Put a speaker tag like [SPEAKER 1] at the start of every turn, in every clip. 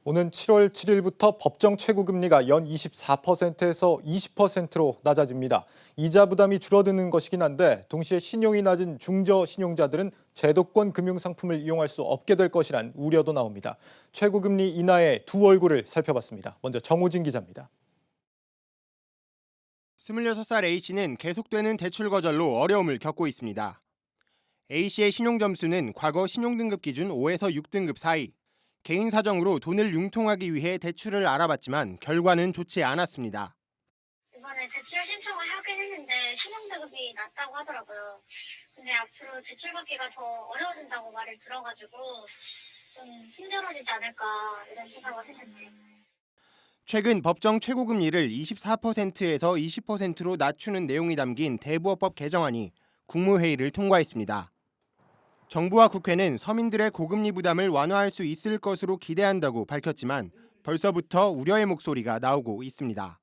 [SPEAKER 1] 오는 7월 7일부터 법정 최고금리가 연 24%에서 20%로 낮아집니다. 이자 부담이 줄어드는 것이긴 한데 동시에 신용이 낮은 중저신용자들은 제도권 금융상품을 이용할 수 없게 될 것이란 우려도 나옵니다. 최고금리 인하의 두 얼굴을 살펴봤습니다. 먼저 정호진 기자입니다.
[SPEAKER 2] 26살 A씨는 계속되는 대출 거절로 어려움을 겪고 있습니다. A씨의 신용점수는 과거 신용등급 기준 5에서 6등급 사이. 개인 사정으로 돈을 융통하기 위해 대출을 알아봤지만 결과는 좋지 않았습니다.
[SPEAKER 3] 이번에 대출 신청을 하긴 했는데 신용등급이 낮다고 하더라고요. 근데 앞으로 대출 받기가 더 어려워진다고 말을 들어가지고 좀 힘들어지지 않을까 이런 생각을 했는데.
[SPEAKER 2] 최근 법정 최고금리를 24%에서 20%로 낮추는 내용이 담긴 대부업법 개정안이 국무회의를 통과했습니다. 정부와 국회는 서민들의 고금리 부담을 완화할 수 있을 것으로 기대한다고 밝혔지만 벌써부터 우려의 목소리가 나오고 있습니다.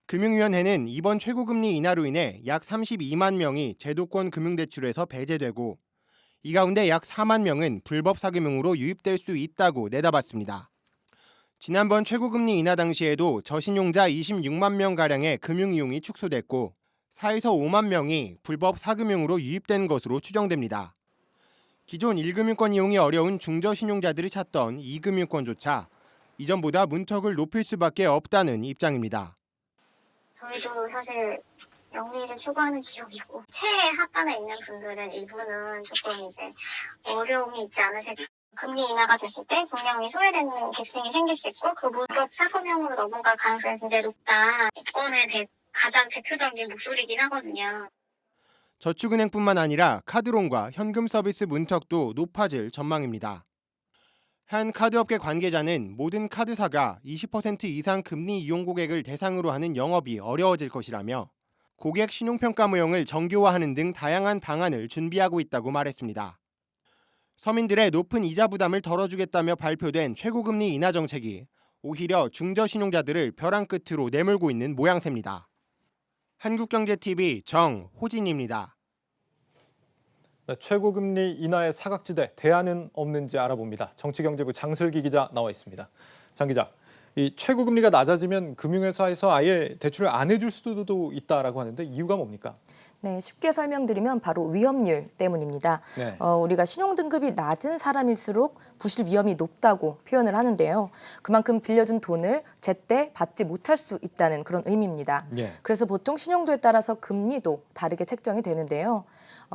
[SPEAKER 2] 금융위원회는 이번 최고금리 인하로 인해 약 32만 명이 제도권 금융대출에서 배제되고 이 가운데 약 4만 명은 불법 사금융으로 유입될 수 있다고 내다봤습니다. 지난번 최고금리 인하 당시에도 저신용자 26만 명가량의 금융이용이 축소됐고 4에서 5만 명이 불법 사금융으로 유입된 것으로 추정됩니다. 기존 1금융권 이용이 어려운 중저신용자들이 찾던 2금융권조차 이전보다 문턱을 높일 수밖에 없다는 입장입니다.
[SPEAKER 3] 저희도 사실 영리를 추구하는 기업이 있고 최하단에 있는 분들은 일부는 조금 이제 어려움이 있지 않으실까. 금리 인하가 됐을 때 분명히 소외되는 계층이 생길 수 있고 그 무급 사금형으로 넘어갈 가능성이 굉장히 높다. 이번에 가장 대표적인 목소리긴 하거든요.
[SPEAKER 2] 저축은행뿐만 아니라 카드론과 현금 서비스 문턱도 높아질 전망입니다. 한 카드업계 관계자는 모든 카드사가 20% 이상 금리 이용 고객을 대상으로 하는 영업이 어려워질 것이라며 고객 신용평가 모형을 정교화하는 등 다양한 방안을 준비하고 있다고 말했습니다. 서민들의 높은 이자 부담을 덜어주겠다며 발표된 최고금리 인하 정책이 오히려 중저신용자들을 벼랑 끝으로 내몰고 있는 모양새입니다. 한국경제TV 정호진입니다.
[SPEAKER 1] 네, 최고금리 인하의 사각지대, 대안은 없는지 알아봅니다. 정치경제부 장슬기 기자 나와 있습니다. 장 기자, 이 최고금리가 낮아지면 금융회사에서 아예 대출을 안 해줄 수도 있다라고 하는데 이유가 뭡니까?
[SPEAKER 4] 네, 쉽게 설명드리면 바로 위험률 때문입니다.
[SPEAKER 1] 네.
[SPEAKER 4] 우리가 신용등급이 낮은 사람일수록 부실 위험이 높다고 표현을 하는데요. 그만큼 빌려준 돈을 제때 받지 못할 수 있다는 그런 의미입니다.
[SPEAKER 1] 예.
[SPEAKER 4] 그래서 보통 신용도에 따라서 금리도 다르게 책정이 되는데요.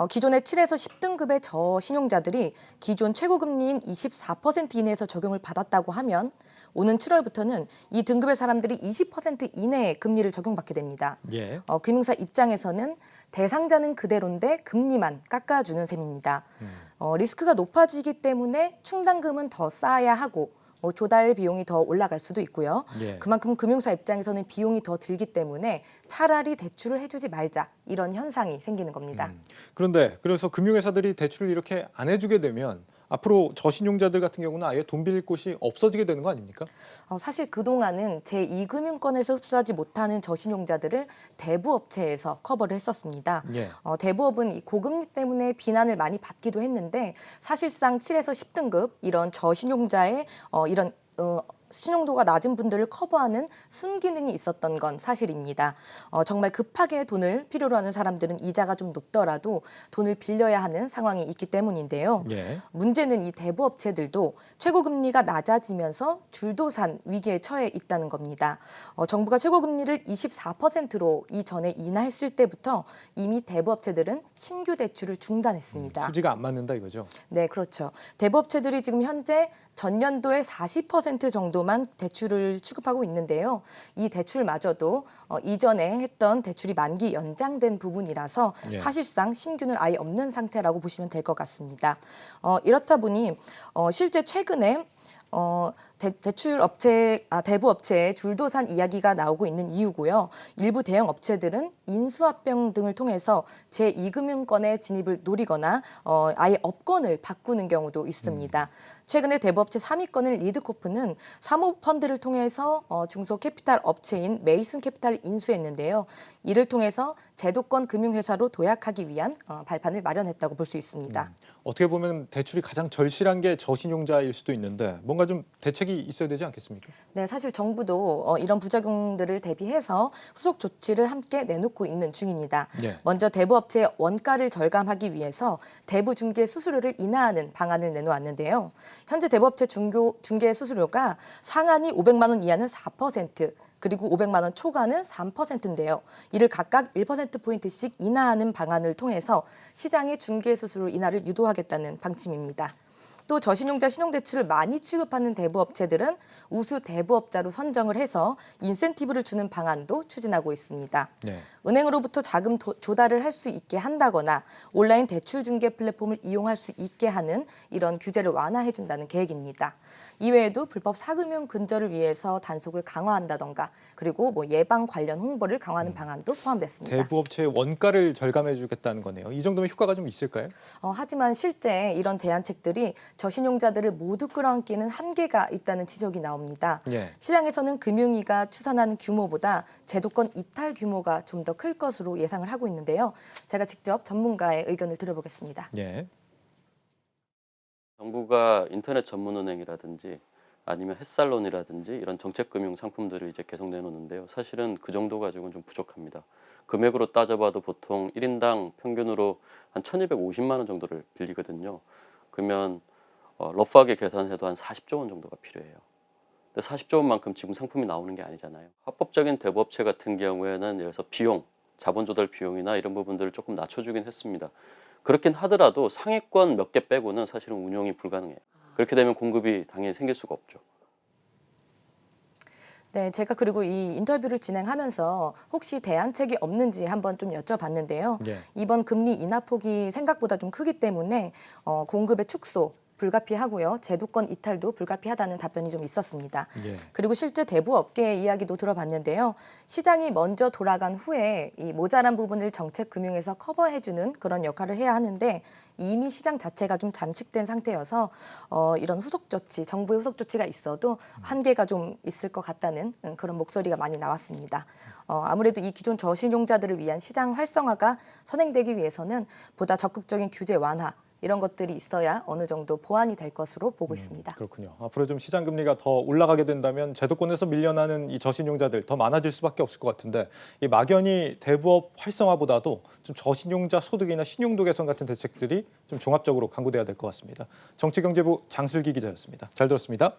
[SPEAKER 4] 기존의 7에서 10등급의 저신용자들이 기존 최고금리인 24% 이내에서 적용을 받았다고 하면 오는 7월부터는 이 등급의 사람들이 20% 이내의 금리를 적용받게 됩니다.
[SPEAKER 1] 예.
[SPEAKER 4] 금융사 입장에서는 대상자는 그대로인데 금리만 깎아주는 셈입니다. 리스크가 높아지기 때문에 충당금은 더 쌓아야 하고 조달 비용이 더 올라갈 수도 있고요.
[SPEAKER 1] 예.
[SPEAKER 4] 그만큼 금융사 입장에서는 비용이 더 들기 때문에 차라리 대출을 해주지 말자 이런 현상이 생기는 겁니다.
[SPEAKER 1] 그런데 그래서 금융회사들이 대출을 이렇게 안 해주게 되면 앞으로 저신용자들 같은 경우는 아예 돈 빌릴 곳이 없어지게 되는 거 아닙니까?
[SPEAKER 4] 사실 그동안은 제2금융권에서 흡수하지 못하는 저신용자들을 대부업체에서 커버를 했었습니다.
[SPEAKER 1] 예.
[SPEAKER 4] 대부업은 이 고금리 때문에 비난을 많이 받기도 했는데 사실상 7에서 10등급 이런 저신용자의 이런 신용도가 낮은 분들을 커버하는 순기능이 있었던 건 사실입니다. 정말 급하게 돈을 필요로 하는 사람들은 이자가 좀 높더라도 돈을 빌려야 하는 상황이 있기 때문인데요.
[SPEAKER 1] 예.
[SPEAKER 4] 문제는 이 대부업체들도 최고금리가 낮아지면서 줄도산 위기에 처해 있다는 겁니다. 정부가 최고금리를 24%로 이전에 인하했을 때부터 이미 대부업체들은 신규 대출을 중단했습니다.
[SPEAKER 1] 수지가 안 맞는다 이거죠?
[SPEAKER 4] 네, 그렇죠. 대부업체들이 지금 현재 전년도에 40% 정도만 대출을 취급하고 있는데요. 이 대출마저도 이전에 했던 대출이 만기 연장된 부분이라서
[SPEAKER 1] 예.
[SPEAKER 4] 사실상 신규는 아예 없는 상태라고 보시면 될 것 같습니다. 이렇다 보니 실제 최근에 대부업체의 줄도산 이야기가 나오고 있는 이유고요. 일부 대형 업체들은 인수합병 등을 통해서 제2금융권의 진입을 노리거나 아예 업권을 바꾸는 경우도 있습니다. 최근에 대부업체 3위권을 리드코프는 사모펀드를 통해서 중소캐피탈 업체인 메이슨 캐피탈을 인수했는데요. 이를 통해서 제도권 금융회사로 도약하기 위한 발판을 마련했다고 볼 수 있습니다.
[SPEAKER 1] 어떻게 보면 대출이 가장 절실한 게 저신용자일 수도 있는데 뭔가 좀 대책이 있어야 되지 않겠습니까?
[SPEAKER 4] 네, 사실 정부도 이런 부작용들을 대비해서 후속 조치를 함께 내놓고 있는 중입니다.
[SPEAKER 1] 예.
[SPEAKER 4] 먼저 대부업체의 원가를 절감하기 위해서 대부 중개 수수료를 인하하는 방안을 내놓았는데요. 현재 대부업체 중개 수수료가 상한이 500만 원 이하는 4%, 그리고 500만 원 초과는 3%인데요. 이를 각각 1%포인트씩 인하하는 방안을 통해서 시장의 중개 수수료 인하를 유도하겠다는 방침입니다. 또 저신용자 신용대출을 많이 취급하는 대부업체들은 우수 대부업자로 선정을 해서 인센티브를 주는 방안도 추진하고 있습니다.
[SPEAKER 1] 네.
[SPEAKER 4] 은행으로부터 자금 조달을 할 수 있게 한다거나 온라인 대출 중개 플랫폼을 이용할 수 있게 하는 이런 규제를 완화해 준다는 계획입니다. 이외에도 불법 사금융 근절을 위해서 단속을 강화한다던가 그리고 예방 관련 홍보를 강화하는 방안도 포함됐습니다.
[SPEAKER 1] 대부업체의 원가를 절감해 주겠다는 거네요. 이 정도면 효과가 좀 있을까요?
[SPEAKER 4] 하지만 실제 이런 대안책들이 저신용자들을 모두 끌어안기는 한계가 있다는 지적이 나옵니다.
[SPEAKER 1] 예.
[SPEAKER 4] 시장에서는 금융위가 추산하는 규모보다 제도권 이탈 규모가 좀 더 클 것으로 예상을 하고 있는데요. 제가 직접 전문가의 의견을 들어보겠습니다.
[SPEAKER 1] 예.
[SPEAKER 5] 정부가 인터넷 전문은행이라든지 아니면 햇살론이라든지 이런 정책금융 상품들을 이제 계속 내놓는데요. 사실은 그 정도 가지고는 좀 부족합니다. 금액으로 따져봐도 보통 1인당 평균으로 한 1,250만 원 정도를 빌리거든요. 그러면 러프하게 계산해도 한 40조 원 정도가 필요해요. 근데 40조 원만큼 지금 상품이 나오는 게 아니잖아요. 합법적인 대부업체 같은 경우에는 예를 들어서 비용, 자본 조달 비용이나 이런 부분들을 조금 낮춰주긴 했습니다. 그렇긴 하더라도 상위권 몇 개 빼고는 사실은 운용이 불가능해요. 그렇게 되면 공급이 당연히 생길 수가 없죠.
[SPEAKER 4] 네, 제가 그리고 이 인터뷰를 진행하면서 혹시 대안책이 없는지 한번 좀 여쭤봤는데요.
[SPEAKER 1] 예.
[SPEAKER 4] 이번 금리 인하폭이 생각보다 좀 크기 때문에 공급의 축소 불가피하고요. 제도권 이탈도 불가피하다는 답변이 좀 있었습니다.
[SPEAKER 1] 예.
[SPEAKER 4] 그리고 실제 대부업계의 이야기도 들어봤는데요. 시장이 먼저 돌아간 후에 이 모자란 부분을 정책금융에서 커버해주는 그런 역할을 해야 하는데 이미 시장 자체가 좀 잠식된 상태여서 이런 후속 조치, 정부의 후속 조치가 있어도 한계가 좀 있을 것 같다는 그런 목소리가 많이 나왔습니다. 아무래도 이 기존 저신용자들을 위한 시장 활성화가 선행되기 위해서는 보다 적극적인 규제 완화, 이런 것들이 있어야 어느 정도 보완이 될 것으로 보고 있습니다.
[SPEAKER 1] 그렇군요. 앞으로 좀 시장 금리가 더 올라가게 된다면 제도권에서 밀려나는 이 저신용자들 더 많아질 수밖에 없을 것 같은데 이 막연히 대부업 활성화보다도 좀 저신용자 소득이나 신용도 개선 같은 대책들이 좀 종합적으로 강구돼야 될 것 같습니다. 정치경제부 장슬기 기자였습니다. 잘 들었습니다.